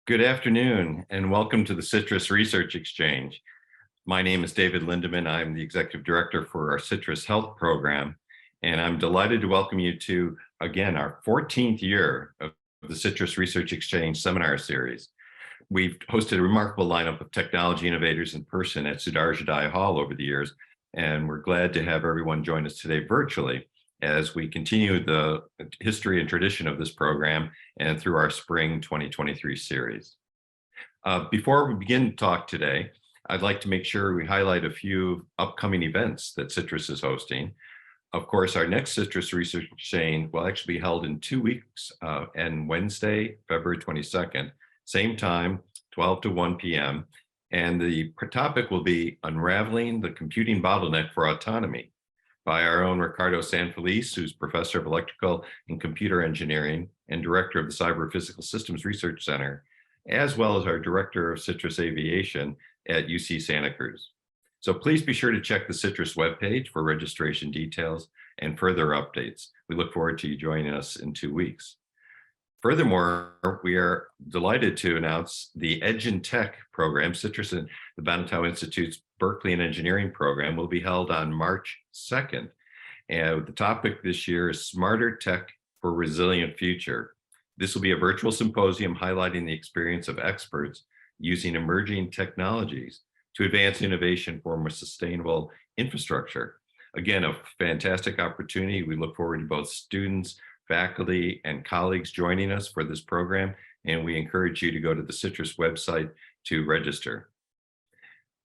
Good afternoon and welcome to the Citrus Research Exchange. My name is David Lindeman. I'm the Executive Director for our Citrus Health Program, and I'm delighted to welcome you to, again, our 14th year of the Citrus Research Exchange Seminar Series. We've hosted a remarkable lineup of technology innovators in person at Sudarja Daya Hall over the years, and we're glad to have everyone join us today virtually as we continue the history and tradition of this program and through our spring 2023 series. Before we begin to talk today, I'd like to make sure we highlight a few upcoming events that Citrus is hosting. Of course, our next Citrus Research Exchange will actually be held in 2 weeks and Wednesday, February 22nd, same time, 12 to 1 p.m. And the topic will be Unraveling the Computing Bottleneck for Autonomy by our own Ricardo Sanfelice, who's Professor of Electrical and Computer Engineering and Director of the Cyber Physical Systems Research Center, as well as our Director of Citrus Aviation at UC Santa Cruz. So please be sure to check the Citrus webpage for registration details and further updates. We look forward to you joining us in 2 weeks. Furthermore, we are delighted to announce the Edge in Tech program. Citrus and the Banatao Institute's Berkeley and Engineering program will be held on March 2nd. And the topic this year is Smarter Tech for Resilient Future. This will be a virtual symposium highlighting the experience of experts using emerging technologies to advance innovation for more sustainable infrastructure. Again, a fantastic opportunity. We look forward to both students, faculty, and colleagues joining us for this program, and we encourage you to go to the Citrus website to register.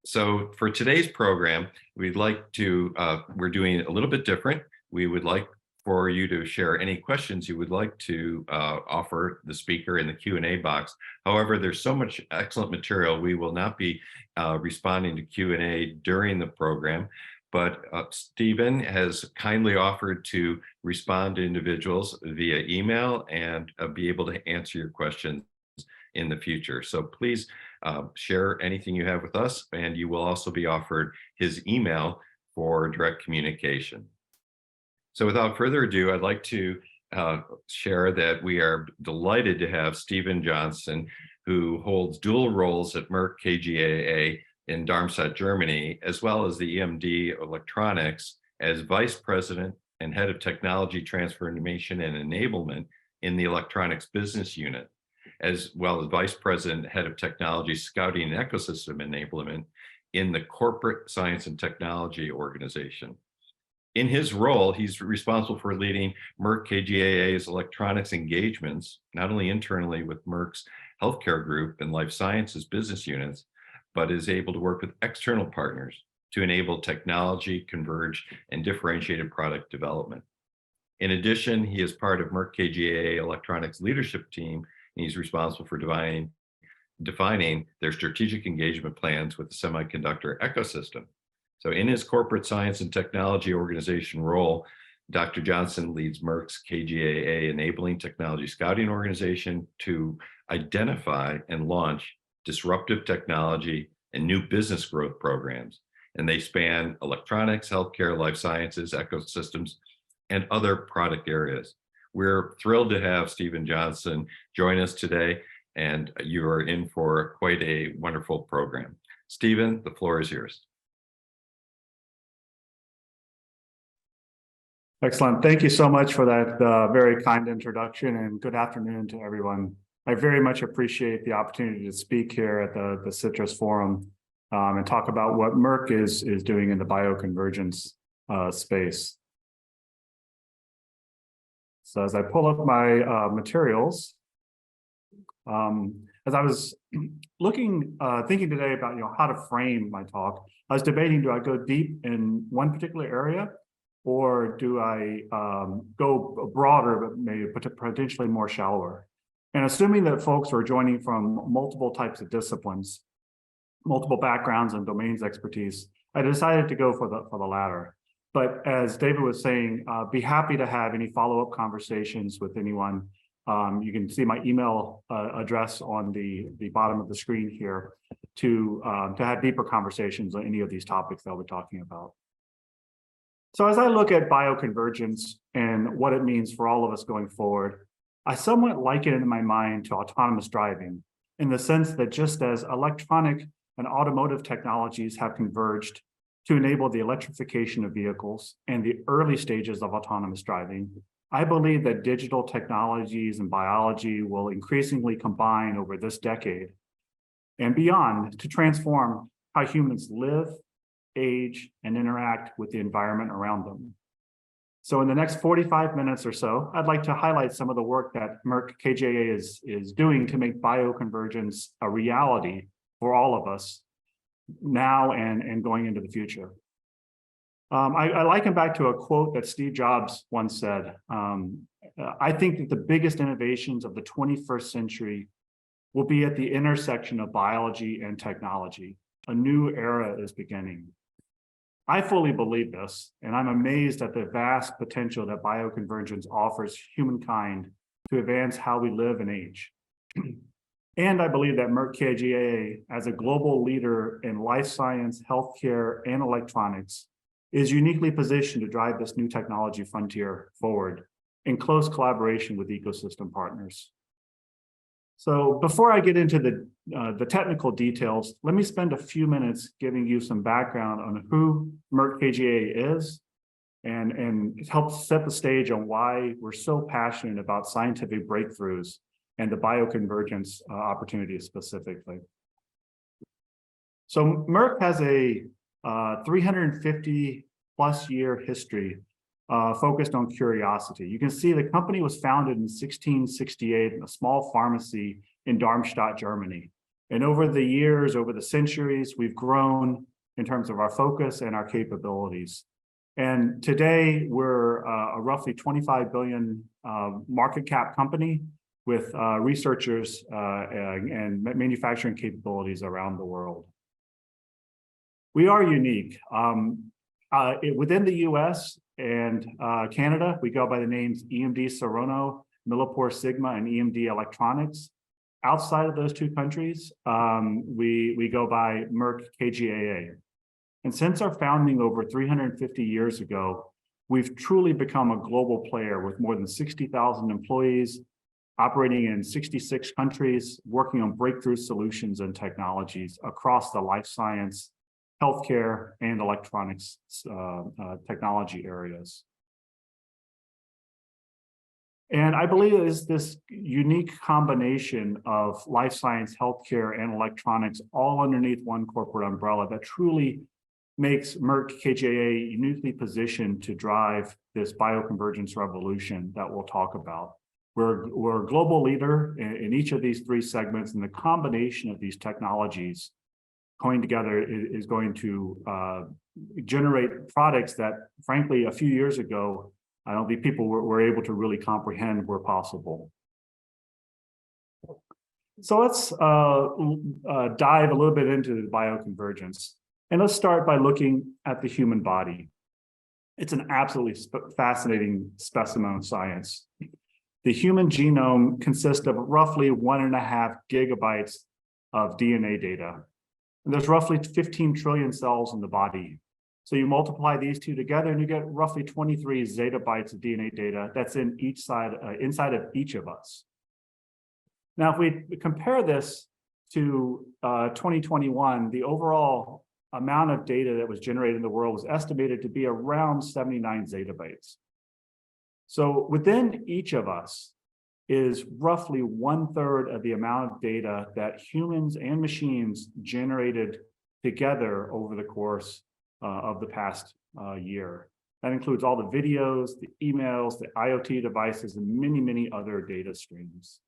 So for today's program, we're doing a little bit different. We would like for you to share any questions you would like to offer the speaker in the Q&A box. However, there's so much excellent material, we will not be responding to Q&A during the program. But Stephen has kindly offered to respond to individuals via email and be able to answer your questions in the future. So please share anything you have with us, and you will also be offered his email for direct communication. So without further ado, I'd like to share that we are delighted to have Stephen Johnson, who holds dual roles at Merck KGaA in Darmstadt, Germany, as well as the EMD Electronics as Vice President and Head of Technology Transformation and Enablement in the Electronics Business Unit, as well as Vice President, Head of Technology Scouting and Ecosystem Enablement in the Corporate Science and Technology Organization. In his role, he's responsible for leading Merck KGaA's electronics engagements, not only internally with Merck's healthcare group and life sciences business units, but is able to work with external partners to enable technology, converged, and differentiated product development. In addition, he is part of Merck KGaA Electronics leadership team, and he's responsible for defining their strategic engagement plans with the semiconductor ecosystem. So in his corporate science and technology organization role, Dr. Johnson leads Merck's KGaA Enabling Technology Scouting Organization to identify and launch disruptive technology and new business growth programs. And they span electronics, healthcare, life sciences, ecosystems, and other product areas. We're thrilled to have Stephen Johnson join us today, and you are in for quite a wonderful program. Stephen, the floor is yours. Excellent. Thank you so much for that very kind introduction, and good afternoon to everyone. I very much appreciate the opportunity to speak here at the Citrus Forum and talk about what Merck is doing in the bioconvergence space. So as I pull up my materials, as I was thinking today about how to frame my talk, I was debating, do I go deep in one particular area, or do I go broader but maybe potentially more shallower? And assuming that folks are joining from multiple types of disciplines, multiple backgrounds and domains expertise, I decided to go for the latter. But as David was saying, be happy to have any follow-up conversations with anyone. You can see my email address on the bottom of the screen here to have deeper conversations on any of these topics that we're talking about. So as I look at bioconvergence and what it means for all of us going forward, I somewhat liken it in my mind to autonomous driving. in the sense that just as electronic and automotive technologies have converged to enable the electrification of vehicles and the early stages of autonomous driving, I believe that digital technologies and biology will increasingly combine over this decade and beyond to transform how humans live, age, and interact with the environment around them. So in the next 45 minutes or so, I'd like to highlight some of the work that Merck KGaA is doing to make bioconvergence a reality for all of us now and going into the future. I liken back to a quote that Steve Jobs once said. I think that the biggest innovations of the 21st century will be at the intersection of biology and technology. A new era is beginning. I fully believe this, and I'm amazed at the vast potential that bioconvergence offers humankind to advance how we live and age. And I believe that Merck KGaA, as a global leader in life science, healthcare, and electronics, is uniquely positioned to drive this new technology frontier forward in close collaboration with ecosystem partners. So before I get into the technical details, let me spend a few minutes giving you some background on who Merck KGaA is and help set the stage on why we're so passionate about scientific breakthroughs and the bioconvergence opportunity specifically. So Merck has a 350 plus year history focused on curiosity. You can see the company was founded in 1668 in a small pharmacy in Darmstadt, Germany. And over the years, over the centuries, we've grown in terms of our focus and our capabilities. And today we're a roughly 25 billion market cap company with researchers and manufacturing capabilities around the world. We are unique. Within the US and Canada, we go by the names EMD Serono, MilliporeSigma, and EMD Electronics. Outside of those two countries, we go by Merck KGaA. And since our founding over 350 years ago, we've truly become a global player with more than 60,000 employees, operating in 66 countries, working on breakthrough solutions and technologies across the life science, healthcare, and electronics technology areas. And I believe it is this unique combination of life science, healthcare, and electronics all underneath one corporate umbrella that truly makes Merck KGaA uniquely positioned to drive this bioconvergence revolution that we'll talk about. We're a global leader in each of these three segments, and the combination of these technologies coming together is going to generate products that, frankly, a few years ago, I don't think people were able to really comprehend were possible. So let's dive a little bit into the bioconvergence. And let's start by looking at the human body. It's an absolutely fascinating specimen of science. The human genome consists of roughly 1.5 gigabytes of DNA data. And there's roughly 15 trillion cells in the body. So you multiply these two together and you get roughly 23 zettabytes of DNA data that's in each side, inside of each of us. Now, if we compare this to 2021, the overall amount of data that was generated in the world was estimated to be around 79 zettabytes. So within each of us is roughly 1/3 of the amount of data that humans and machines generated together over the course of the past year. That includes all the videos, the emails, the IoT devices, and many, many other data streams.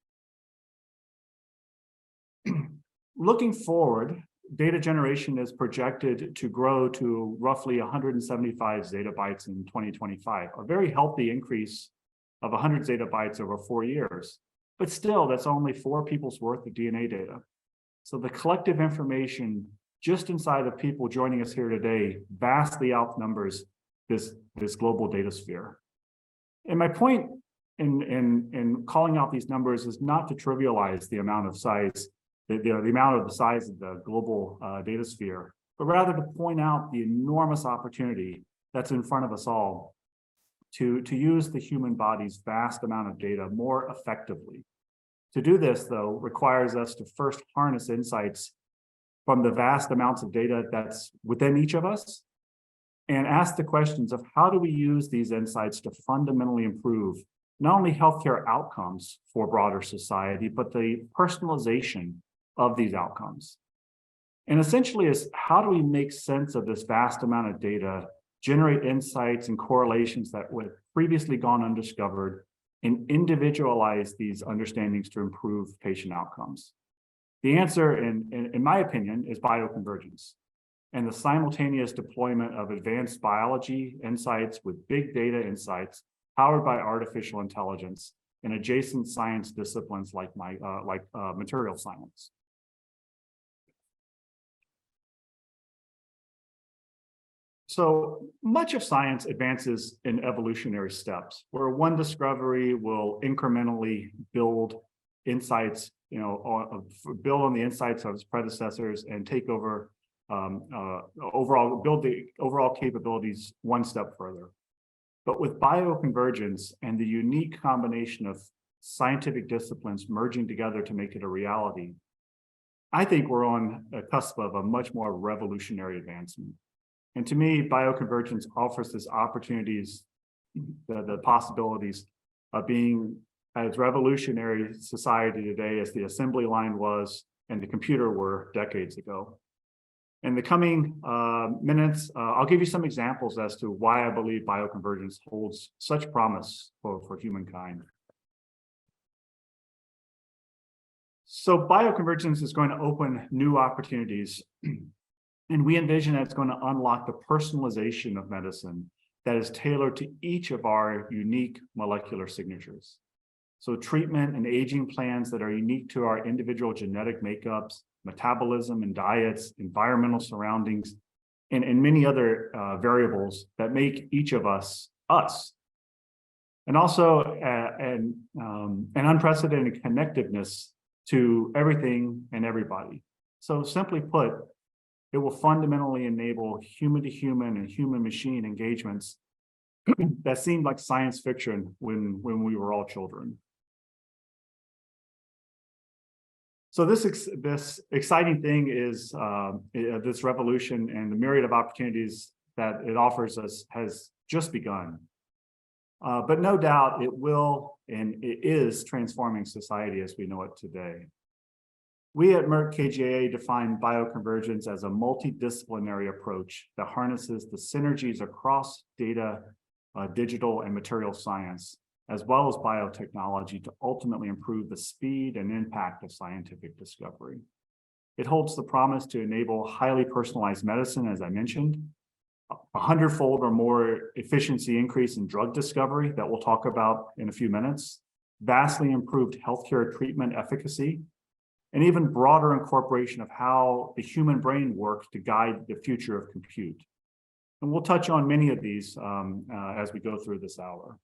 Looking forward, data generation is projected to grow to roughly 175 zettabytes in 2025, a very healthy increase of 100 zettabytes over 4 years. But still, that's only 4 people's worth of DNA data. So the collective information just inside of people joining us here today vastly outnumbers this global data sphere. And my point in calling out these numbers is not to trivialize the amount of size, the amount of the size of the global data sphere, but rather to point out the enormous opportunity that's in front of us all to use the human body's vast amount of data more effectively, To do this, though, requires us to first harness insights from the vast amounts of data that's within each of us and ask the questions of how do we use these insights to fundamentally improve not only healthcare outcomes for broader society, but the personalization of these outcomes. And essentially is how do we make sense of this vast amount of data, generate insights and correlations that would previously gone undiscovered, and individualize these understandings to improve patient outcomes? The answer, in my opinion, is bioconvergence and the simultaneous deployment of advanced biology insights with big data insights powered by artificial intelligence in adjacent science disciplines like material science. So much of science advances in evolutionary steps, where one discovery will incrementally build insights, build on the insights of its predecessors and take over build the overall capabilities one step further. But with bioconvergence and the unique combination of scientific disciplines merging together to make it a reality, I think we're on a cusp of a much more revolutionary advancement. And to me, bioconvergence offers this opportunities, the possibilities of being as revolutionary society today as the assembly line was and the computer were decades ago. In the coming minutes, I'll give you some examples as to why I believe bioconvergence holds such promise for humankind. So bioconvergence is going to open new opportunities. And we envision that it's going to unlock the personalization of medicine that is tailored to each of our unique molecular signatures. So treatment and aging plans that are unique to our individual genetic makeups, metabolism and diets, environmental surroundings, and many other variables that make each of us, us. And also an unprecedented connectiveness to everything and everybody. So simply put, it will fundamentally enable human-to-human and human-machine engagements that seemed like science fiction when we were all children. So this exciting thing is this revolution and the myriad of opportunities that it offers us has just begun. But no doubt it will and it is transforming society as we know it today. We at Merck KGaA define bioconvergence as a multidisciplinary approach that harnesses the synergies across data, digital, and material science, as well as biotechnology to ultimately improve the speed and impact of scientific discovery. It holds the promise to enable highly personalized medicine, as I mentioned, 100-fold or more efficiency increase in drug discovery that we'll talk about in a few minutes, vastly improved healthcare treatment efficacy, and even broader incorporation of how the human brain works to guide the future of compute. And we'll touch on many of these as we go through this hour.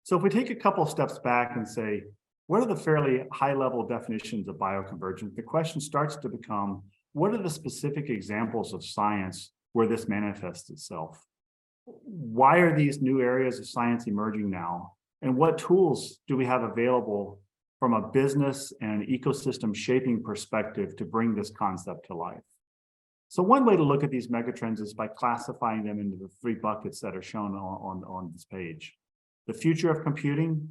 So if we take a couple of steps back and say, what are the fairly high-level definitions of bioconvergence? The question starts to become, what are the specific examples of science where this manifests itself? Why are these new areas of science emerging now? And what tools do we have available from a business and ecosystem shaping perspective to bring this concept to life? So one way to look at these megatrends is by classifying them into the three buckets that are shown on this page. The future of computing,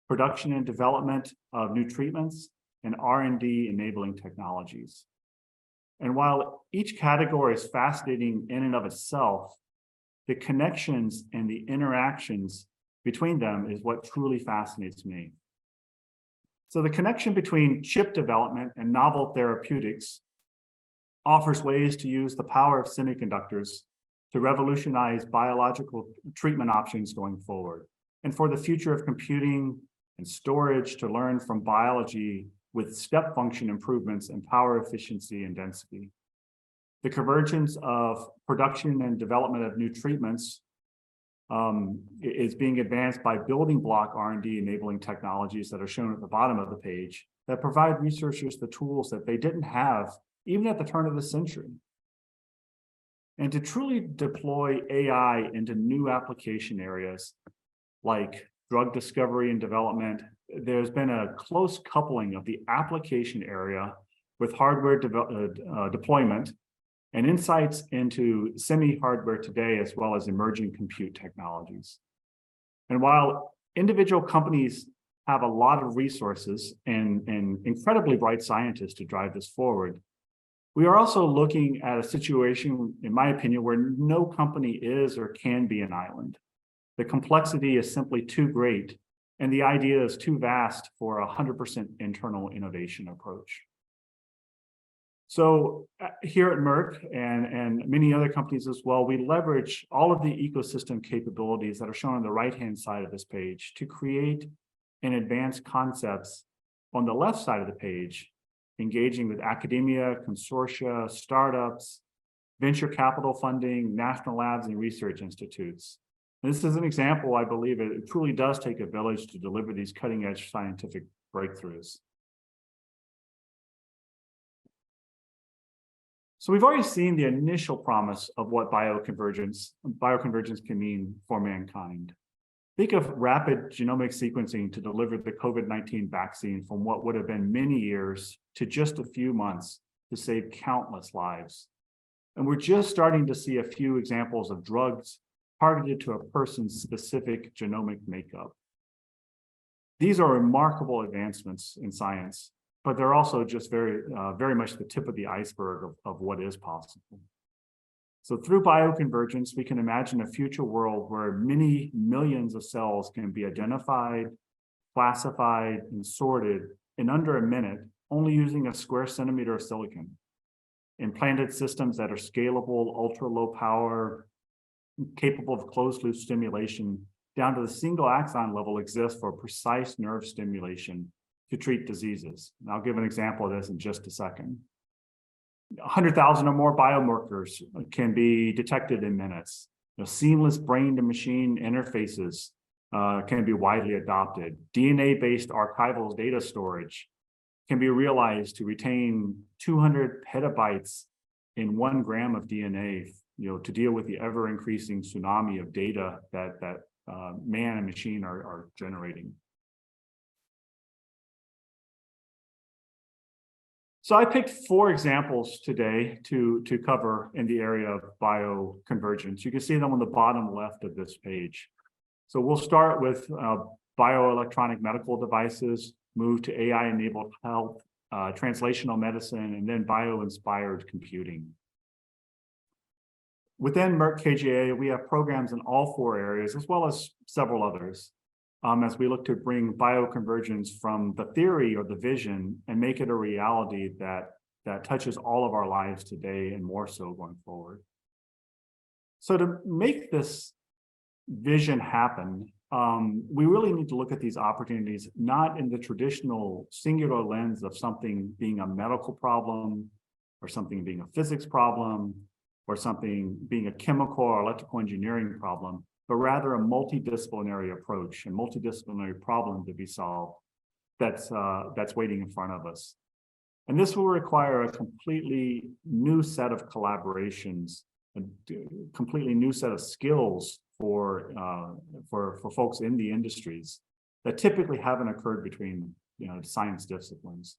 production and development of new treatments, and R&D enabling technologies. And while each category is fascinating in and of itself, the connections and the interactions between them is what truly fascinates me. So the connection between chip development and novel therapeutics offers ways to use the power of semiconductors to revolutionize biological treatment options going forward, and for the future of computing and storage to learn from biology with step function improvements in power efficiency and density. The convergence of production and development of new treatments is being advanced by building block R&D enabling technologies that are shown at the bottom of the page that provide researchers the tools that they didn't have even at the turn of the century. And to truly deploy AI into new application areas like drug discovery and development, there's been a close coupling of the application area with hardware deployment and insights into semi-hardware today, as well as emerging compute technologies. And while individual companies have a lot of resources and incredibly bright scientists to drive this forward, we are also looking at a situation, in my opinion, where no company is or can be an island. The complexity is simply too great, and the idea is too vast for a 100% internal innovation approach. So here at Merck and many other companies as well, we leverage all of the ecosystem capabilities that are shown on the right-hand side of this page to create and advance concepts on the left side of the page, engaging with academia, consortia, startups, venture capital funding, national labs, and research institutes. And this is an example, I believe it truly does take a village to deliver these cutting-edge scientific breakthroughs. So we've already seen the initial promise of what bioconvergence can mean for mankind. Think of rapid genomic sequencing to deliver the COVID-19 vaccine from what would have been many years to just a few months to save countless lives. And we're just starting to see a few examples of drugs targeted to a person's specific genomic makeup. These are remarkable advancements in science, but they're also just very much the tip of the iceberg of what is possible. So through bioconvergence, we can imagine a future world where many millions of cells can be identified, classified, and sorted in under a minute, only using a square centimeter of silicon. Implanted systems that are scalable, ultra-low power, capable of closed-loop stimulation, down to the single axon level exist for precise nerve stimulation to treat diseases. And I'll give an example of this in just a second. 100,000 or more biomarkers can be detected in minutes. Seamless brain-to-machine interfaces can be widely adopted. DNA-based archival data storage can be realized to retain 200 petabytes in 1 gram of DNA, to deal with the ever-increasing tsunami of data that man and machine are generating. So I picked 4 examples today to cover in the area of bioconvergence. You can see them on the bottom left of this page. So we'll start with bioelectronic medical devices, move to AI-enabled health, translational medicine, and then bio-inspired computing. Within Merck KGaA, we have programs in all 4 areas, as well as several others, as we look to bring bioconvergence from the theory or the vision and make it a reality that touches all of our lives today and more so going forward. So to make this vision happen, we really need to look at these opportunities not in the traditional singular lens of something being a medical problem or something being a physics problem or something being a chemical or electrical engineering problem, but rather a multidisciplinary approach and multidisciplinary problem to be solved that's waiting in front of us. And this will require a completely new set of collaborations, a completely new set of skills for folks in the industries that typically haven't occurred between science disciplines.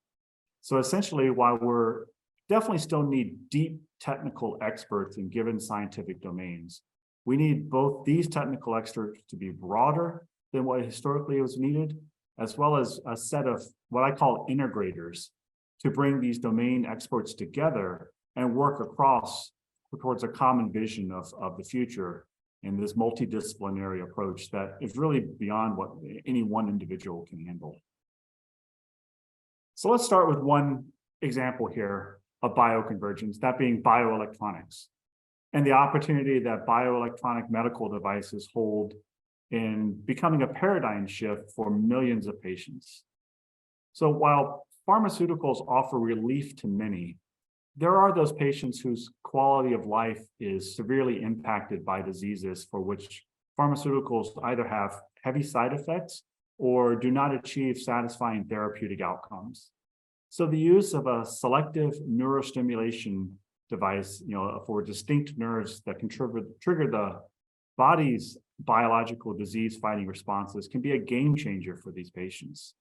So essentially, while we're definitely still need deep technical experts in given scientific domains, we need both these technical experts to be broader than what historically was needed, as well as a set of what I call integrators to bring these domain experts together and work across towards a common vision of the future in this multidisciplinary approach that is really beyond what any one individual can handle. So let's start with one example here of bioconvergence, that being bioelectronics, and the opportunity that bioelectronic medical devices hold in becoming a paradigm shift for millions of patients. So while pharmaceuticals offer relief to many, there are those patients whose quality of life is severely impacted by diseases for which pharmaceuticals either have heavy side effects or do not achieve satisfying therapeutic outcomes. So the use of a selective neurostimulation device, for distinct nerves that can trigger the body's biological disease-fighting responses can be a game changer for these patients.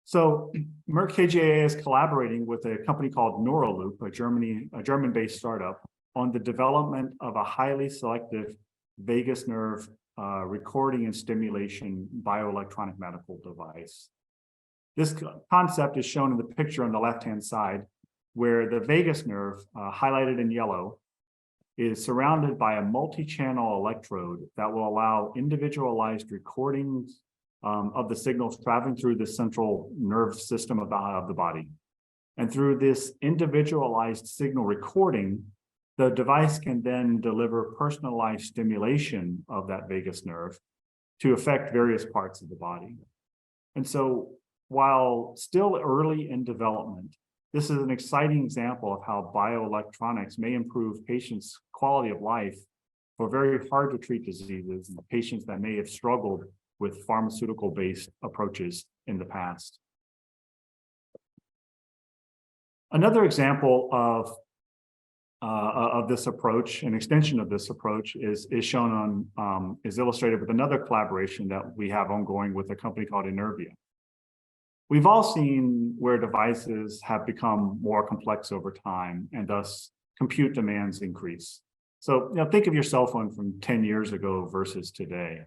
So Merck KGaA is collaborating with a company called Neuraloop, a German-based startup, on the development of a highly selective vagus nerve recording and stimulation bioelectronic medical device. This concept is shown in the picture on the left-hand side, where the vagus nerve, highlighted in yellow, is surrounded by a multi-channel electrode that will allow individualized recordings of the signals traveling through the central nerve system of the body. And through this individualized signal recording, the device can then deliver personalized stimulation of that vagus nerve to affect various parts of the body. And so while still early in development, this is an exciting example of how bioelectronics may improve patients' quality of life for very hard to treat diseases and patients that may have struggled with pharmaceutical-based approaches in the past. Another example of this approach, an extension of this approach, is shown on is illustrated with another collaboration that we have ongoing with a company called Enervia. We've all seen where devices have become more complex over time, and thus compute demands increase. So, think of your cell phone from 10 years ago versus today.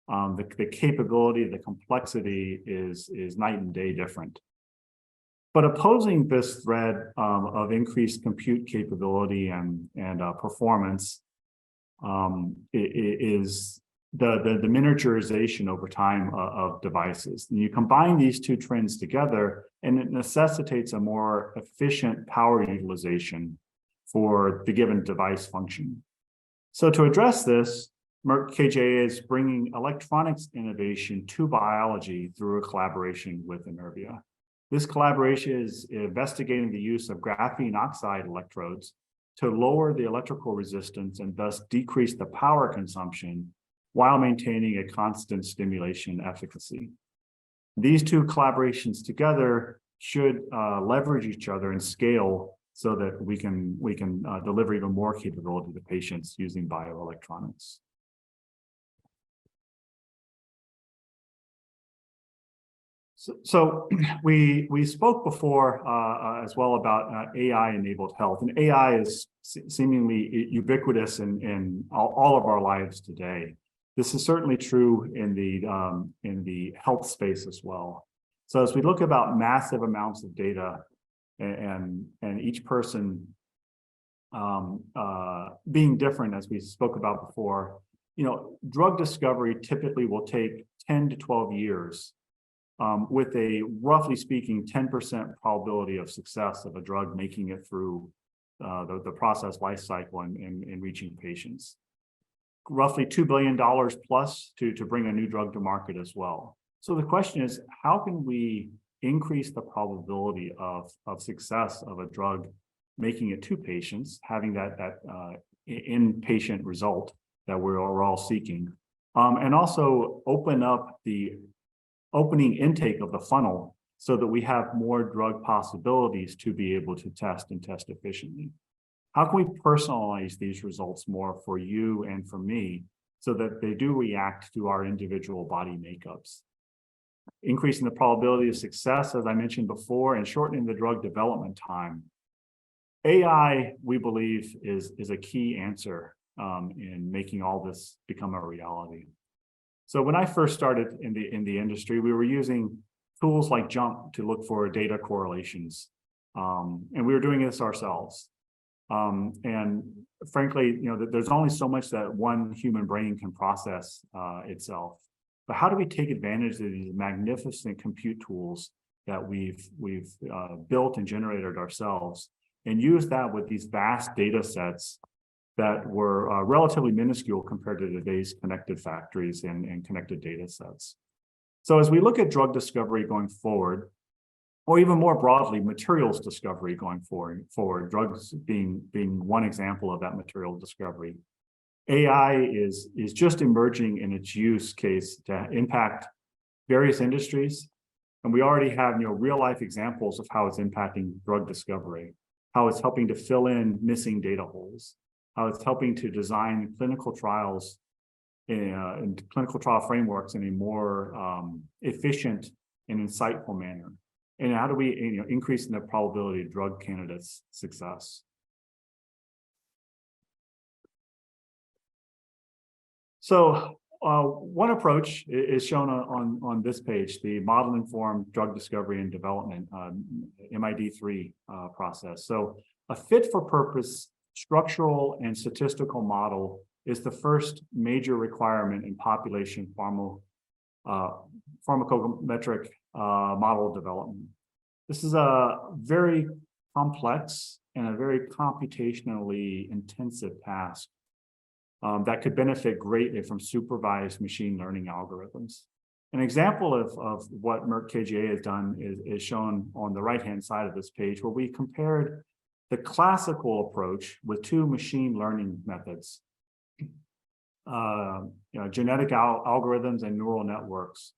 The capability, the complexity is night and day different. But opposing this thread of increased compute capability and performance is the miniaturization over time of devices. And you combine these two trends together, and it necessitates a more efficient power utilization for the given device function. So to address this, Merck KGaA is bringing electronics innovation to biology through a collaboration with Enervia. This collaboration is investigating the use of graphene oxide electrodes to lower the electrical resistance and thus decrease the power consumption while maintaining a constant stimulation efficacy. These two collaborations together should leverage each other and scale so that we can deliver even more capability to patients using bioelectronics. So we spoke before as well about AI-enabled health, and AI is seemingly ubiquitous in all of our lives today. This is certainly true in the health space as well. So as we look about massive amounts of data and each person being different, as we spoke about before, drug discovery typically will take 10 to 12 years. With a, roughly speaking, 10% probability of success of a drug making it through the process life cycle and reaching patients. Roughly $2 billion plus to bring a new drug to market as well. So the question is, how can we increase the probability of success of a drug making it to patients, having that in-patient result that we're all seeking, and also open up the opening intake of the funnel so that we have more drug possibilities to be able to test and test efficiently. How can we personalize these results more for you and for me so that they do react to our individual body makeups? Increasing the probability of success, as I mentioned before, and shortening the drug development time. AI, we believe, is a key answer in making all this become a reality. So when I first started in the industry, we were using tools like JUMP to look for data correlations, and we were doing this ourselves. And frankly, there's only so much that one human brain can process itself. But how do we take advantage of these magnificent compute tools that we've built and generated ourselves, and use that with these vast data sets that were relatively minuscule compared to today's connected factories and connected data sets? So as we look at drug discovery going forward, or even more broadly, materials discovery going forward, drugs being one example of that material discovery, AI is just emerging in its use case to impact various industries. And we already have real life examples of how it's impacting drug discovery, how it's helping to fill in missing data holes, I was helping to design clinical trials and clinical trial frameworks in a more efficient and insightful manner. And how do we increase the probability of drug candidates' success? So one approach is shown on this page, the model-informed drug discovery and development, MID3 process. So a fit-for-purpose structural and statistical model is the first major requirement in population pharmacometric model development. This is a very complex and a very computationally intensive task that could benefit greatly from supervised machine learning algorithms. An example of what Merck KGaA has done is shown on the right-hand side of this page, where we compared the classical approach with two machine learning methods, genetic algorithms and neural networks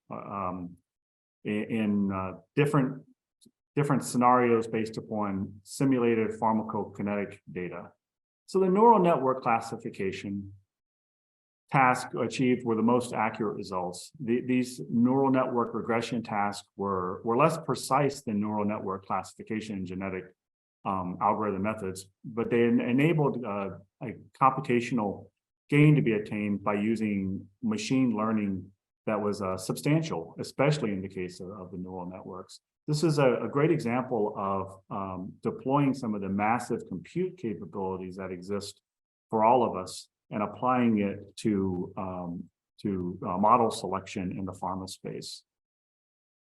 in different scenarios based upon simulated pharmacokinetic data. So the neural network classification task achieved were the most accurate results. These neural network regression tasks were less precise than neural network classification and genetic algorithm methods, but they enabled a computational gain to be attained by using machine learning that was substantial, especially in the case of the neural networks. This is a great example of deploying some of the massive compute capabilities that exist for all of us and applying it to model selection in the pharma space.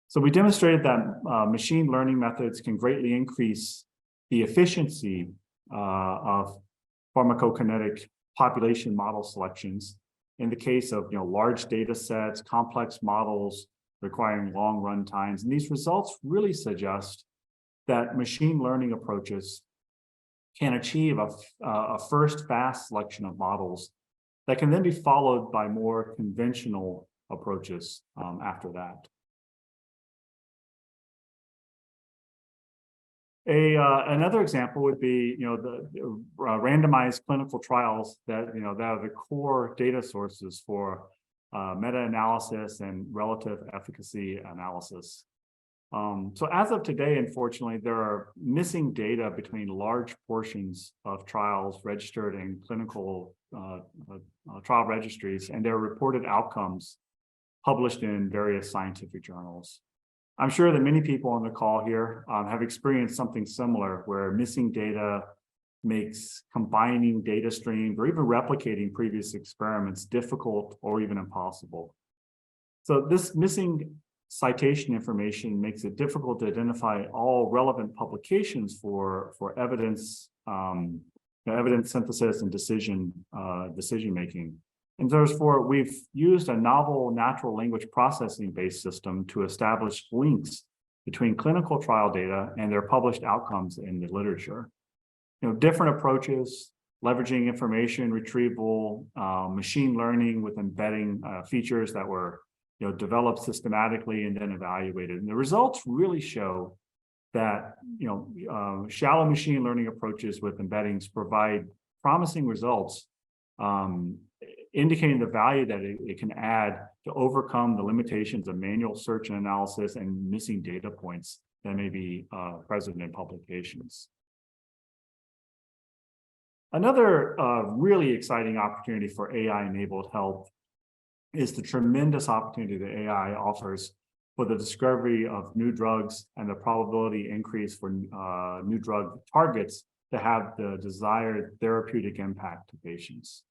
So we demonstrated that machine learning methods can greatly increase the efficiency of pharmacokinetic population model selections in the case of large data sets, complex models requiring long run times. And these results really suggest that machine learning approaches can achieve a first fast selection of models that can then be followed by more conventional approaches after that. Another example would be, the randomized clinical trials that are the core data sources for meta-analysis and relative efficacy analysis. So as of today, unfortunately, there are missing data between large portions of trials registered in clinical trial registries and their reported outcomes published in various scientific journals. I'm sure that many people on the call here have experienced something similar, where missing data makes combining data streams or even replicating previous experiments difficult or even impossible. So this missing citation information makes it difficult to identify all relevant publications for evidence, evidence synthesis and decision making. And therefore, we've used a novel natural language processing-based system to establish links between clinical trial data and their published outcomes in the literature. Different approaches, leveraging information retrieval, machine learning with embedding features that were developed systematically and then evaluated. And the results really show that shallow machine learning approaches with embeddings provide promising results, indicating the value that it can add to overcome the limitations of manual search and analysis and missing data points that may be present in publications. Another really exciting opportunity for AI-enabled health is the tremendous opportunity that AI offers for the discovery of new drugs and the probability increase for new drug targets to have the desired therapeutic impact to patients.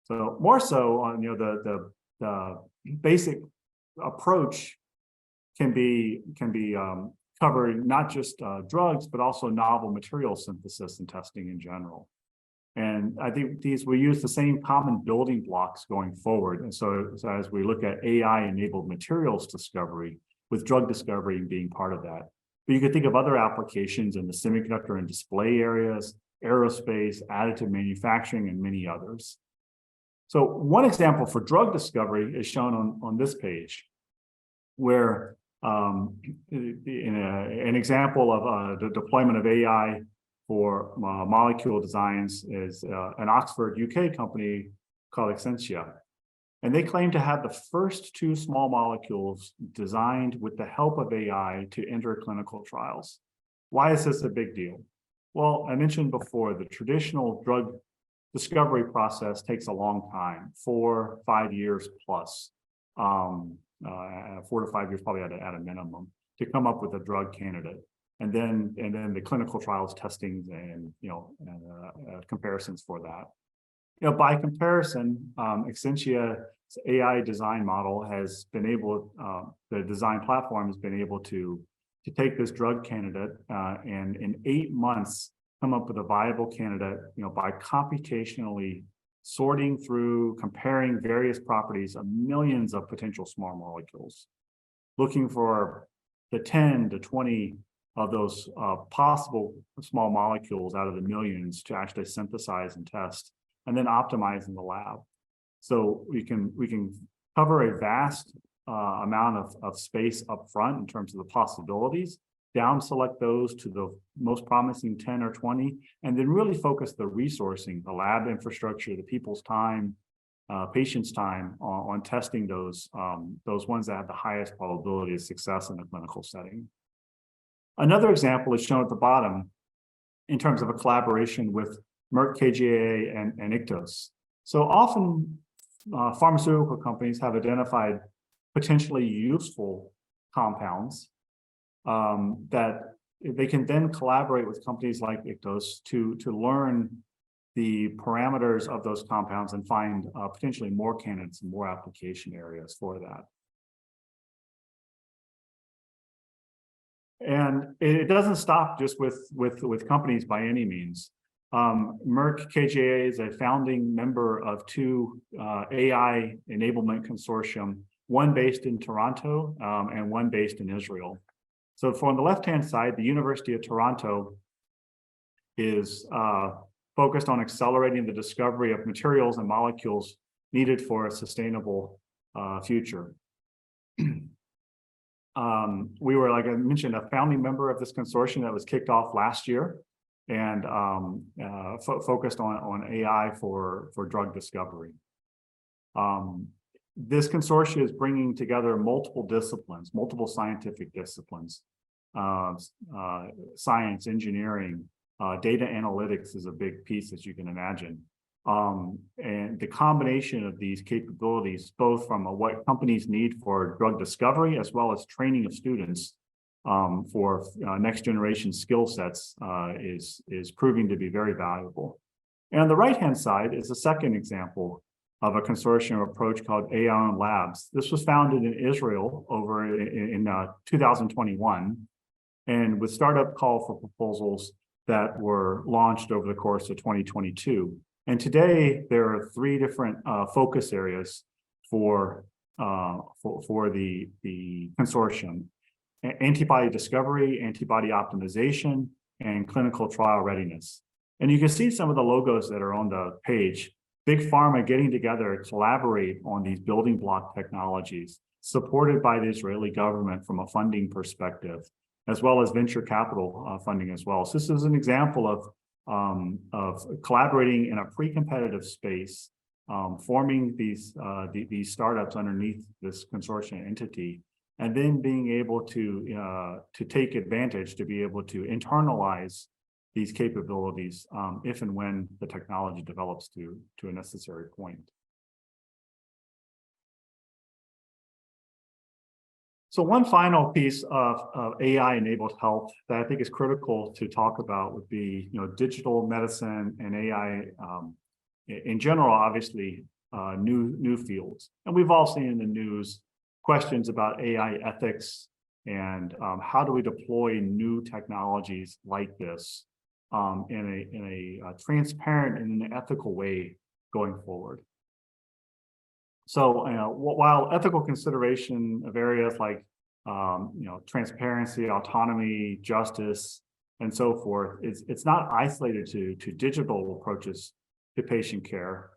So more so on the basic approach can be covering not just drugs, but also novel material synthesis and testing in general. And I think these will use the same common building blocks going forward. And so as we look at AI-enabled materials discovery, with drug discovery being part of that. But you could think of other applications in the semiconductor and display areas, aerospace, additive manufacturing, and many others. So one example for drug discovery is shown on this page, where an example of the deployment of AI for molecule designs is an Oxford, UK company called Exscientia. And they claim to have the first two small molecules designed with the help of AI to enter clinical trials. Why is this a big deal? Well, I mentioned before, the traditional drug discovery process takes a long time, 4-5 years plus, 4 to 5 years probably at a minimum, to come up with a drug candidate. And then the clinical trials testings and comparisons for that. By comparison, Exscientia's AI design model has been able, the design platform has been able to take this drug candidate and in 8 months come up with a viable candidate, by computationally sorting through, comparing various properties of millions of potential small molecules, looking for the 10 to 20 of those possible small molecules out of the millions to actually synthesize and test, and then optimize in the lab. So we can cover a vast amount of space up front in terms of the possibilities, down select those to the most promising 10 or 20, and then really focus the resourcing, the lab infrastructure, the people's time, patients' time on testing those ones that have the highest probability of success in a clinical setting. Another example is shown at the bottom in terms of a collaboration with Merck KGaA and Ichthos. So often pharmaceutical companies have identified potentially useful compounds that they can then collaborate with companies like Ichthos to learn the parameters of those compounds and find potentially more candidates and more application areas for that. And it doesn't stop just with companies by any means. Merck KGaA is a founding member of two AI enablement consortium, one based in Toronto and one based in Israel. So on the left-hand side, the University of Toronto is focused on accelerating the discovery of materials and molecules needed for a sustainable future. We were, like I mentioned, a founding member of this consortium that was kicked off last year and focused on AI for drug discovery. This consortium is bringing together multiple disciplines, multiple scientific disciplines, science, engineering, data analytics is a big piece, as you can imagine. And the combination of these capabilities, both from what companies need for drug discovery, as well as training of students for next generation skill sets, is proving to be very valuable. And on the right-hand side is a second example of a consortium approach called Aeon Labs. This was founded in Israel over in 2021, and with startup call for proposals that were launched over the course of 2022. And today there are 3 different focus areas for the consortium: antibody discovery, antibody optimization, and clinical trial readiness. And you can see some of the logos that are on the page. Big pharma getting together to collaborate on these building block technologies, supported by the Israeli government from a funding perspective, as well as venture capital funding as well. So this is an example of collaborating in a pre-competitive space, forming these startups underneath this consortium entity, and then being able to take advantage to be able to internalize these capabilities if and when the technology develops to a necessary point. So one final piece of AI-enabled health that I think is critical to talk about would be, digital medicine and AI in general, obviously, new fields. And we've all seen in the news questions about AI ethics and how do we deploy new technologies like this in a transparent and an ethical way going forward. So, while ethical consideration of areas like, transparency, autonomy, justice, and so forth, it's not isolated to digital approaches to patient care.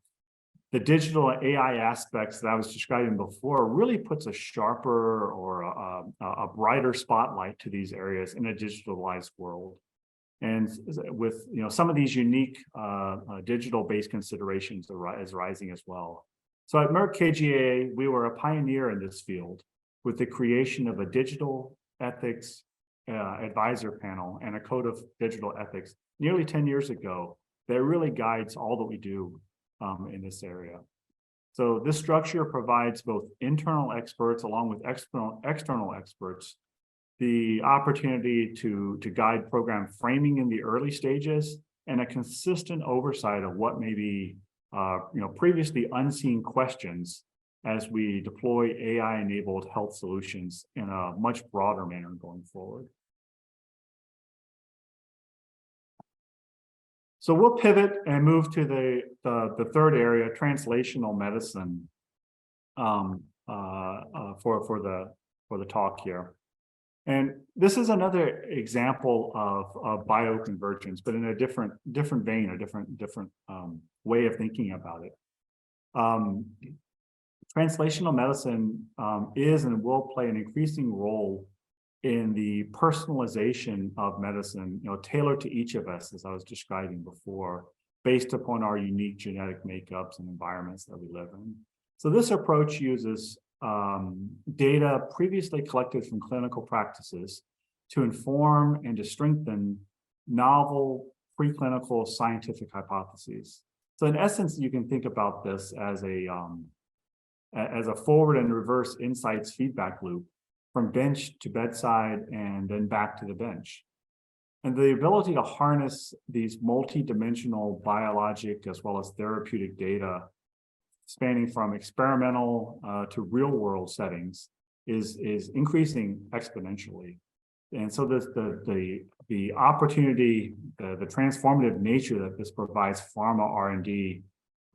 The digital AI aspects that I was describing before really puts a sharper or a brighter spotlight to these areas in a digitalized world. And with some of these unique digital-based considerations is rising as well. So at Merck KGaA, we were a pioneer in this field with the creation of a digital ethics advisor panel and a code of digital ethics nearly 10 years ago that really guides all that we do in this area. So this structure provides both internal experts along with external experts the opportunity to guide program framing in the early stages and a consistent oversight of what may be previously unseen questions as we deploy AI-enabled health solutions in a much broader manner going forward. So we'll pivot and move to the third area, translational medicine, for the talk here. And this is another example of bioconvergence, but in a different vein, a different way of thinking about it. Translational medicine is and will play an increasing role in the personalization of medicine, tailored to each of us, as I was describing before, based upon our unique genetic makeups and environments that we live in. So this approach uses data previously collected from clinical practices to inform and to strengthen novel preclinical scientific hypotheses. So in essence, you can think about this as a forward and reverse insights feedback loop from bench to bedside and then back to the bench. And the ability to harness these multi-dimensional biologic as well as therapeutic data spanning from experimental to real world settings is increasing exponentially. And so the opportunity, the transformative nature that this provides pharma R&D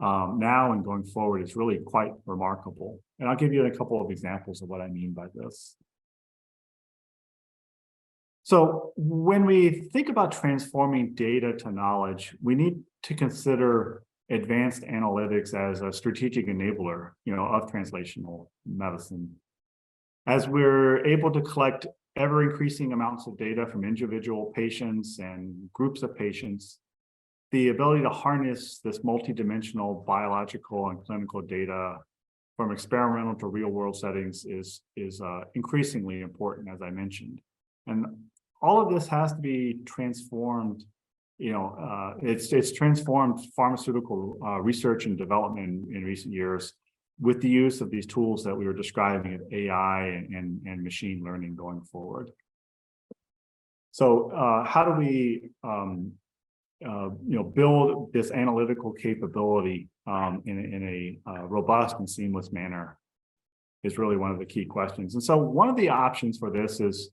now and going forward is really quite remarkable. And I'll give you a couple of examples of what I mean by this. So when we think about transforming data to knowledge, we need to consider advanced analytics as a strategic enabler, of translational medicine. As we're able to collect ever-increasing amounts of data from individual patients and groups of patients, the ability to harness this multidimensional biological and clinical data from experimental to real-world settings is increasingly important, as I mentioned. And all of this has to be transformed. It's transformed pharmaceutical research and development in recent years with the use of these tools that we were describing of AI and machine learning going forward. So how do we build this analytical capability in a robust and seamless manner is really one of the key questions. And so one of the options for this is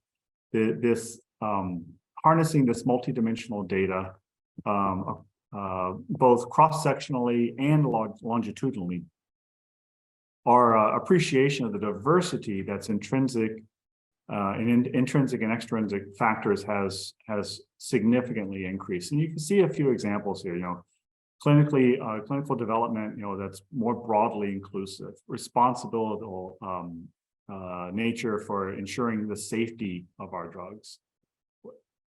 harnessing this multidimensional data, both cross-sectionally and longitudinally. Our appreciation of the diversity that's intrinsic and extrinsic factors has significantly increased. And you can see a few examples here, clinical development, that's more broadly inclusive, responsible nature for ensuring the safety of our drugs,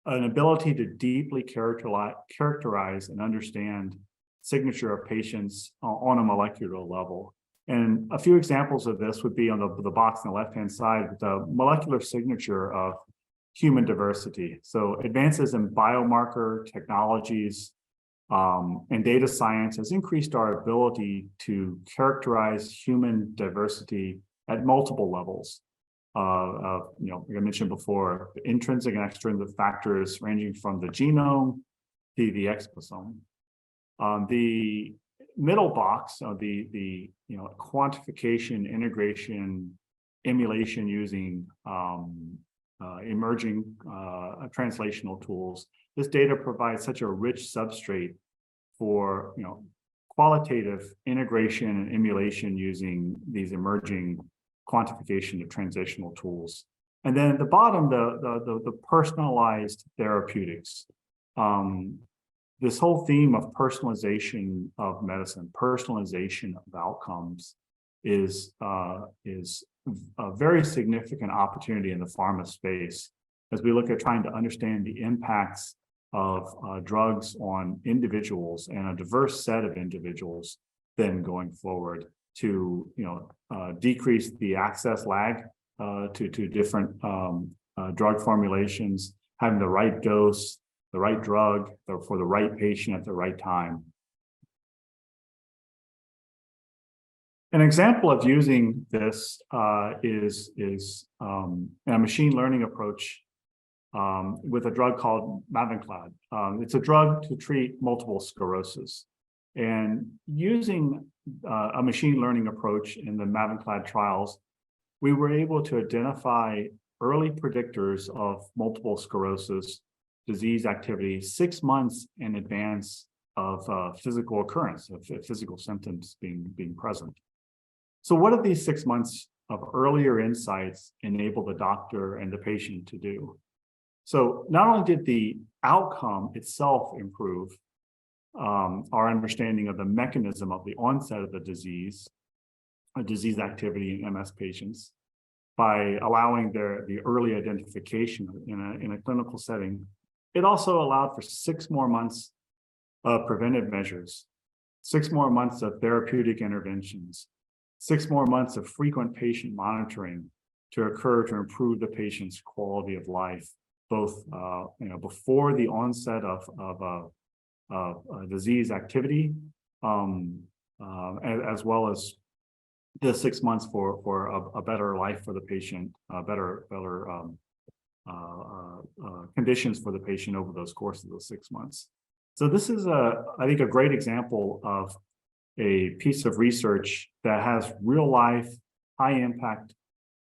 an ability to deeply characterize and understand signature of patients on a molecular level. And a few examples of this would be on the box on the left-hand side, the molecular signature of human diversity. So advances in biomarker technologies and data science has increased our ability to characterize human diversity at multiple levels. Like I mentioned before, intrinsic and extrinsic factors ranging from the genome to the exosome. The middle box of the quantification, integration, emulation using emerging translational tools. This data provides such a rich substrate for qualitative integration and emulation using these emerging quantification of translational tools. And then at the bottom, the personalized therapeutics. This whole theme of personalization of medicine, personalization of outcomes is a very significant opportunity in the pharma space as we look at trying to understand the impacts of drugs on individuals and a diverse set of individuals then going forward to decrease the access lag to different drug formulations, having the right dose, the right drug for the right patient at the right time. An example of using this is a machine learning approach with a drug called Mavenclad. It's a drug to treat multiple sclerosis. And using a machine learning approach in the Mavenclad trials, we were able to identify early predictors of multiple sclerosis disease activity 6 months in advance of physical occurrence, of physical symptoms being present. So what did these 6 months of earlier insights enable the doctor and the patient to do? So not only did the outcome itself improve, our understanding of the mechanism of the onset of the disease activity in MS patients, by allowing the early identification in a clinical setting, it also allowed for 6 more months of preventive measures, 6 more months of therapeutic interventions, 6 more months of frequent patient monitoring to occur to improve the patient's quality of life, both before the onset of disease activity, as well as the 6 months for a better life for the patient, better conditions for the patient over those course of those 6 months. So this is I think a great example of a piece of research that has real life, high impact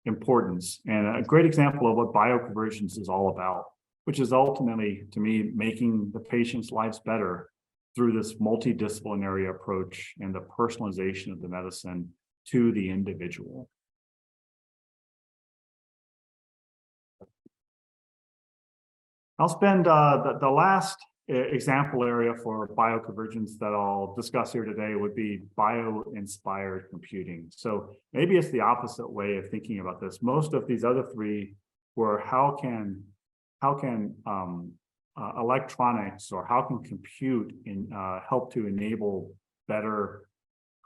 importance, and a great example of what bioconvergence is all about, which is ultimately, to me, making the patient's lives better through this multidisciplinary approach and the personalization of the medicine to the individual. I'll spend the last example area for bioconvergence that I'll discuss here today would be bio-inspired computing. So maybe it's the opposite way of thinking about this. Most of these other three were how can electronics or how can compute help to enable better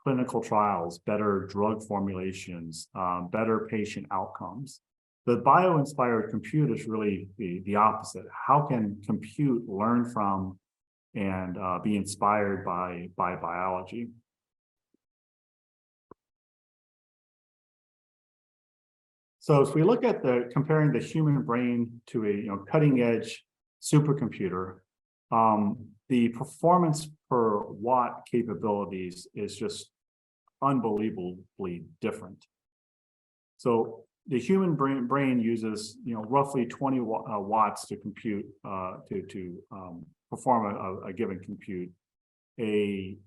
clinical trials, better drug formulations, better patient outcomes. The bio-inspired compute is really the opposite. How can compute learn from and be inspired by biology? So if we look at comparing the human brain to a cutting edge supercomputer, the performance per watt capabilities is just unbelievably different. So the human brain uses roughly 20 watts to compute to perform a given compute. A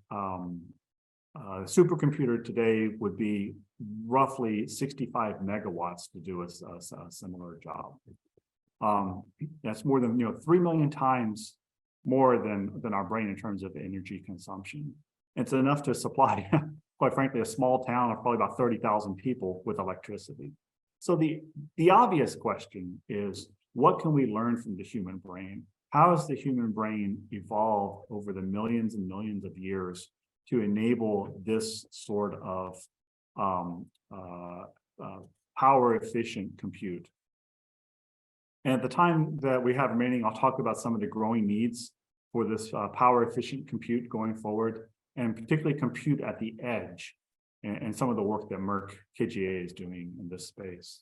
supercomputer today would be roughly 65 megawatts to do a similar job. That's more than 3 million times more than our brain in terms of energy consumption. It's enough to supply, quite frankly, a small town of probably about 30,000 people with electricity. So the obvious question is, what can we learn from the human brain? How has the human brain evolved over the millions and millions of years to enable this sort of power efficient compute? And at the time that we have remaining, I'll talk about some of the growing needs for this power efficient compute going forward, and particularly compute at the edge, and some of the work that Merck KGaA is doing in this space.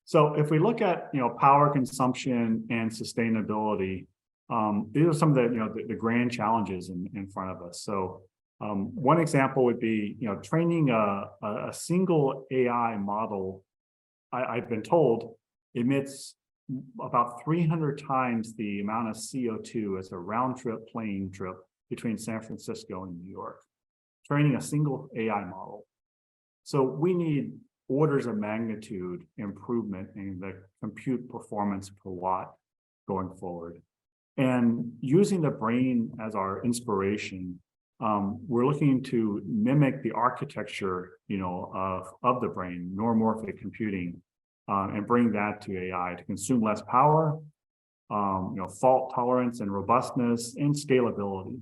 So if we look at power consumption and sustainability, these are some of the grand challenges in front of us. So one example would be training a single AI model. I've been told emits about 300 times the amount of CO2 as a round trip plane trip between San Francisco and New York, training a single AI model. So we need orders of magnitude improvement in the compute performance per watt going forward. And using the brain as our inspiration, we're looking to mimic the architecture, of the brain, neuromorphic computing, and bring that to AI to consume less power, fault tolerance and robustness and scalability.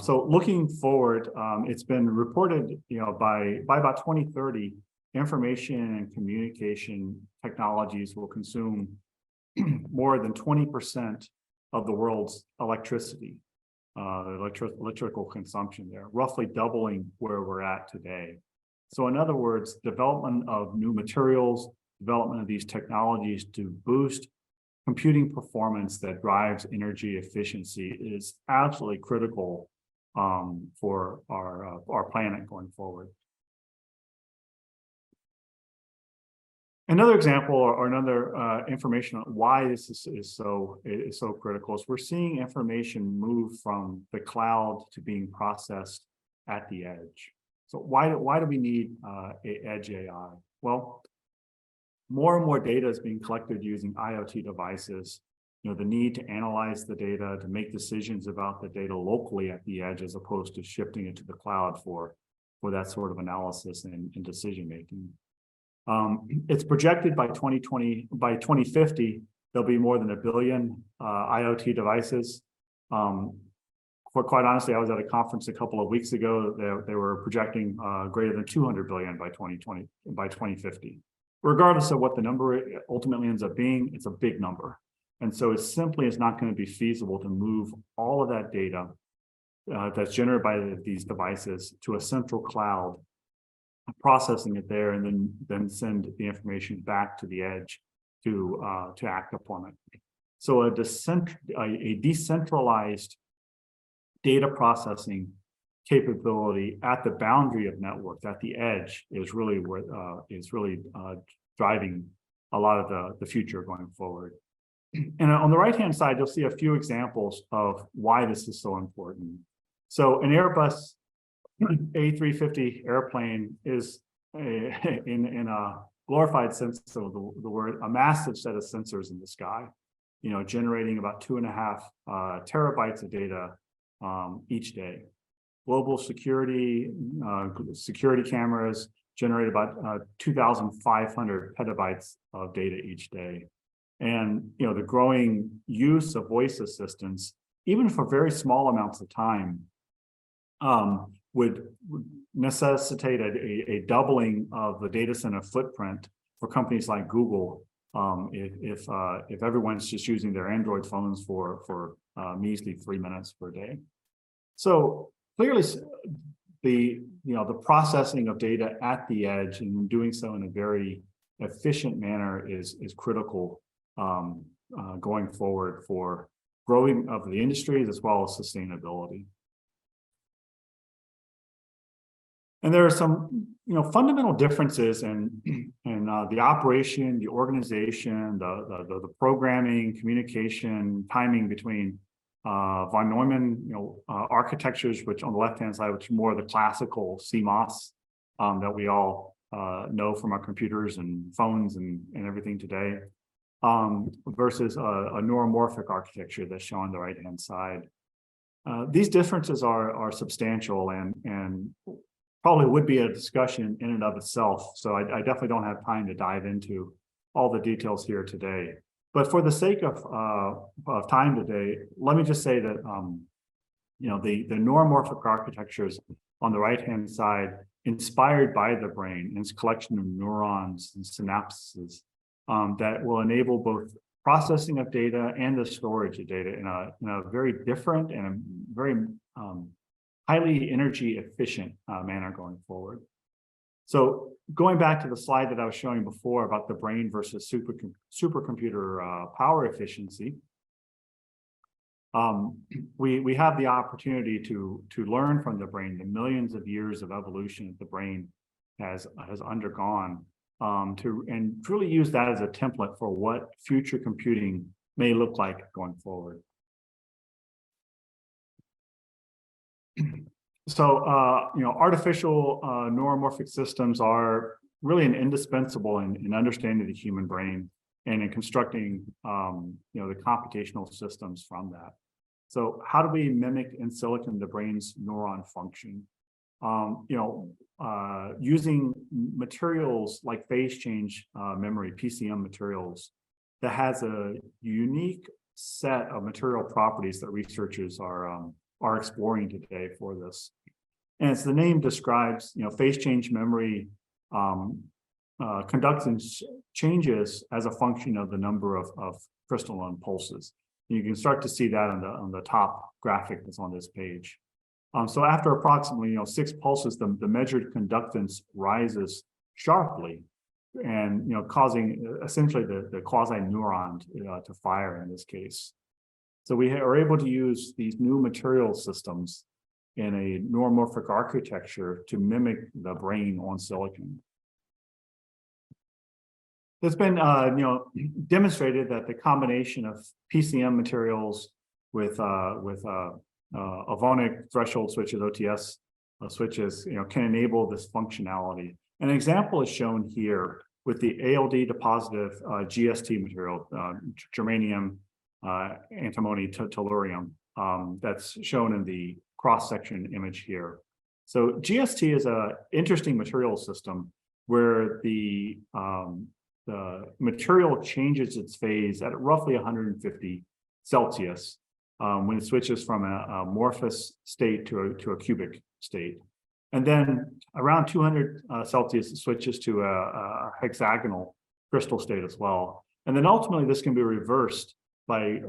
So looking forward, it's been reported, by about 2030, information and communication technologies will consume more than 20% of the world's electricity, electrical consumption there, roughly doubling where we're at today. So in other words, development of new materials, development of these technologies to boost computing performance that drives energy efficiency is absolutely critical for our planet going forward. Another example or another information on why this is so critical is we're seeing information move from the cloud to being processed at the edge. So why do we need edge AI? Well, more and more data is being collected using IoT devices. The need to analyze the data, to make decisions about the data locally at the edge, as opposed to shifting it to the cloud for that sort of analysis and decision making. It's projected by 2050, there'll be more than 1 billion IoT devices. Quite honestly, I was at a conference a couple of weeks ago. They were projecting greater than 200 billion by 2050. Regardless of what the number ultimately ends up being, it's a big number. And so it simply is not going to be feasible to move all of that data that's generated by these devices to a central cloud, processing it there, and then send the information back to the edge to act upon it. So a decentralized data processing capability at the boundary of networks, at the edge, is really what is really driving a lot of the future going forward. And on the right-hand side, you'll see a few examples of why this is so important. So an Airbus A350 airplane is, in a glorified sense of the word, a massive set of sensors in the sky, generating about 2.5 terabytes of data each day. Global security cameras generate about 2,500 petabytes of data each day. And the growing use of voice assistants, even for very small amounts of time, would necessitate a doubling of the data center footprint for companies like Google, if everyone's just using their Android phones for measly 3 minutes per day. So clearly, the processing of data at the edge and doing so in a very efficient manner is critical going forward for growing of the industries as well as sustainability. And there are some, fundamental differences in the operation, the organization, the programming, communication, timing between von Neumann, architectures, which on the left-hand side, which are more of the classical CMOS that we all know from our computers and phones and everything today, versus a neuromorphic architecture that's shown on the right-hand side. These differences are substantial and probably would be a discussion in and of itself. So I definitely don't have time to dive into all the details here today. But for the sake of time today, let me just say that the neuromorphic architectures on the right-hand side, inspired by the brain and its collection of neurons and synapses, that will enable both processing of data and the storage of data in a very different and a very highly energy efficient manner going forward. So going back to the slide that I was showing before about the brain versus supercomputer power efficiency, we have the opportunity to learn from the brain, the millions of years of evolution that the brain has undergone, and truly use that as a template for what future computing may look like going forward. So, artificial neuromorphic systems are really indispensable in understanding the human brain and in constructing, the computational systems from that. So how do we mimic in silicon the brain's neuron function? Using materials like phase change memory, PCM materials, that has a unique set of material properties that researchers are exploring today for this. And as the name describes, phase change memory conductance changes as a function of the number of crystalline pulses. And you can start to see that on the top graphic that's on this page. So after approximately 6 pulses, the measured conductance rises sharply, and causing essentially the quasi neuron to fire in this case. So we are able to use these new material systems in a neuromorphic architecture to mimic the brain on silicon. It's been demonstrated that the combination of PCM materials with Ovonic threshold switches, OTS switches, can enable this functionality. An example is shown here with the ALD depositive GST material, germanium, antimony, tellurium, that's shown in the cross-section image here. So GST is an interesting material system where the material changes its phase at roughly 150 Celsius when it switches from a amorphous state to a cubic state. And then around 200 Celsius, it switches to a hexagonal crystal state as well. And then ultimately, this can be reversed by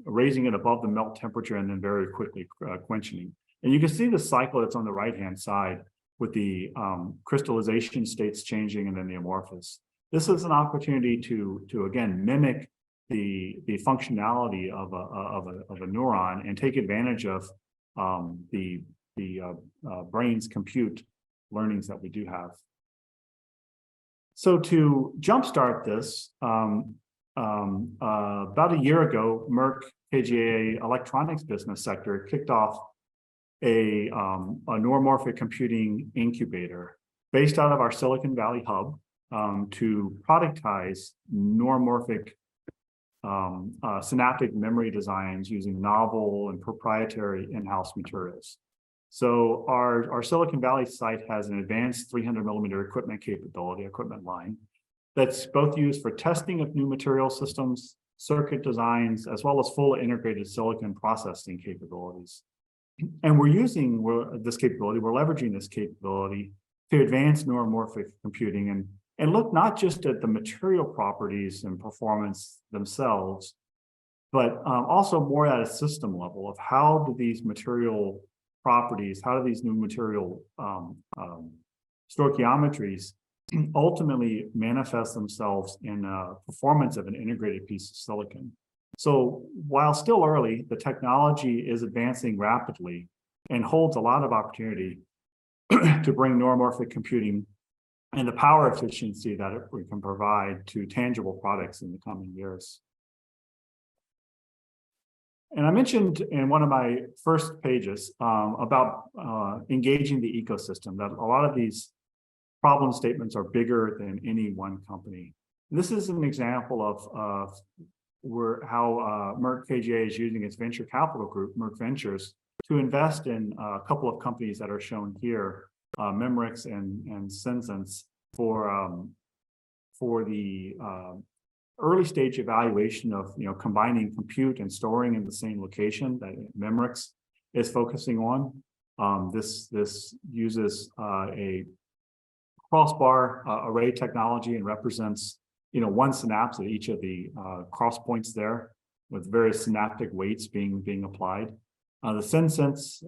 raising it above the melt temperature and then very quickly quenching. And you can see the cycle that's on the right-hand side with the crystallization states changing and then the amorphous. This is an opportunity to again mimic the functionality of a neuron and take advantage of the brain's compute learnings that we do have. So to jumpstart this, about a year ago, Merck KGaA electronics business sector kicked off a neuromorphic computing incubator based out of our Silicon Valley hub to productize neuromorphic synaptic memory designs using novel and proprietary in-house materials. So our Silicon Valley site has an advanced 300mm equipment line that's both used for testing of new material systems, circuit designs, as well as full integrated silicon processing capabilities. And we're leveraging this capability to advance neuromorphic computing and look not just at the material properties and performance themselves, but also more at a system level of how do these material properties, how do these new material stoichiometries ultimately manifest themselves in performance of an integrated piece of silicon. So while still early, the technology is advancing rapidly and holds a lot of opportunity to bring neuromorphic computing and the power efficiency that we can provide to tangible products in the coming years. And I mentioned in one of my first pages about engaging the ecosystem, that a lot of these problem statements are bigger than any one company. This is an example of how Merck KGaA is using its venture capital group, Merck Ventures, to invest in a couple of companies that are shown here, Memorex and Sensence, for the early stage evaluation of combining compute and storing in the same location that Memorex is focusing on. This uses a crossbar array technology and represents one synapse at each of the cross points there, with various synaptic weights being applied. The Sensence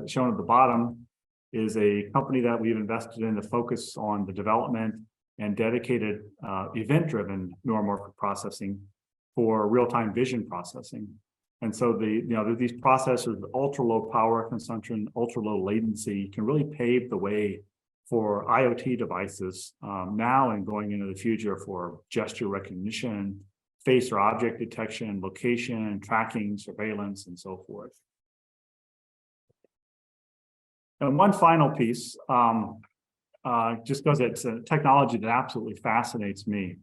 shown at the bottom is a company that we've invested in to focus on the development and dedicated event-driven neuromorphic processing for real-time vision processing. And so these processors with ultra-low power consumption, ultra-low latency can really pave the way for IoT devices now and going into the future for gesture recognition, face or object detection, location, tracking, surveillance, and so forth. And one final piece, just because it's a technology that absolutely fascinates me,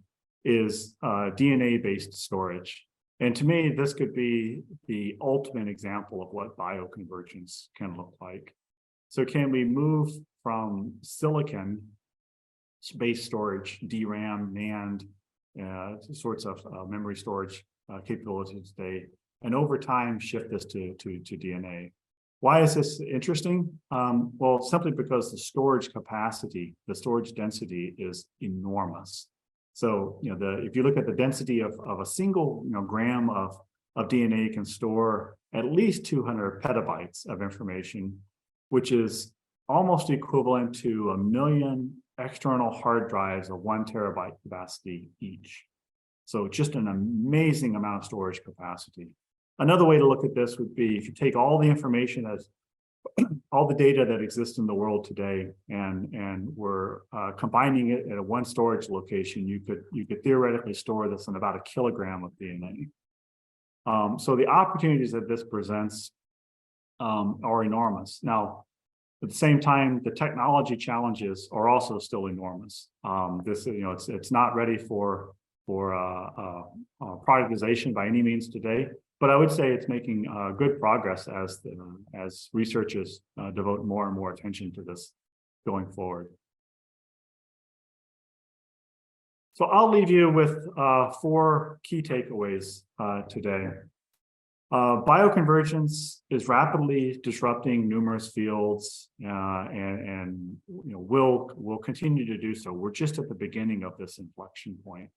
is DNA-based storage. And to me, this could be the ultimate example of what bioconvergence can look like. So can we move from silicon space storage, DRAM, NAND, sorts of memory storage capabilities today, and over time shift this to DNA? Why is this interesting? Well, simply because the storage capacity, the storage density is enormous. So, if you look at the density of a single, gram of DNA can store at least 200 petabytes of information, which is almost equivalent to 1 million external hard drives of 1 terabyte capacity each. So just an amazing amount of storage capacity. Another way to look at this would be if you take all the information as all the data that exists in the world today, and we're combining it at a one storage location, you could theoretically store this in about 1 kilogram of DNA. So the opportunities that this presents are enormous. Now, at the same time, the technology challenges are also still enormous. It's not ready for productization by any means today. But I would say it's making good progress as researchers devote more and more attention to this going forward. So I'll leave you with 4 key takeaways today. Bioconvergence is rapidly disrupting numerous fields and will continue to do so. We're just at the beginning of this inflection point.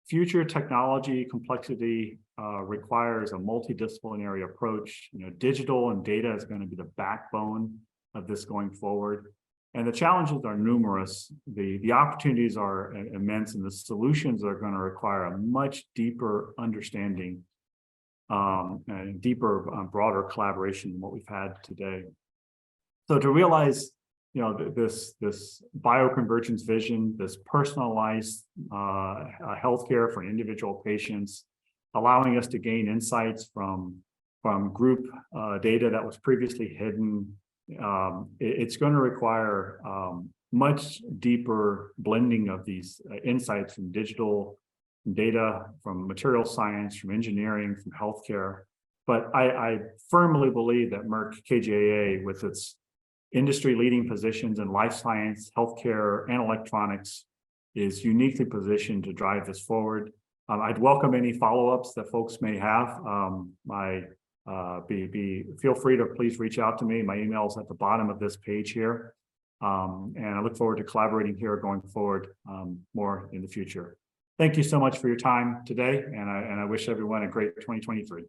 Future technology complexity requires a multidisciplinary approach. Digital and data is going to be the backbone of this going forward. And the challenges are numerous. The opportunities are immense, and the solutions are going to require a much deeper understanding and deeper, broader collaboration than what we've had today. So to realize this bioconvergence vision, this personalized healthcare for individual patients, allowing us to gain insights from group data that was previously hidden. It's going to require much deeper blending of these insights from digital data, from material science, from engineering, from healthcare. But I firmly believe that Merck KGaA, with its industry-leading positions in life science, healthcare, and electronics, is uniquely positioned to drive this forward. I'd welcome any follow-ups that folks may have. Feel free to please reach out to me. My email is at the bottom of this page here. And I look forward to collaborating here going forward more in the future. Thank you so much for your time today, and I wish everyone a great 2023.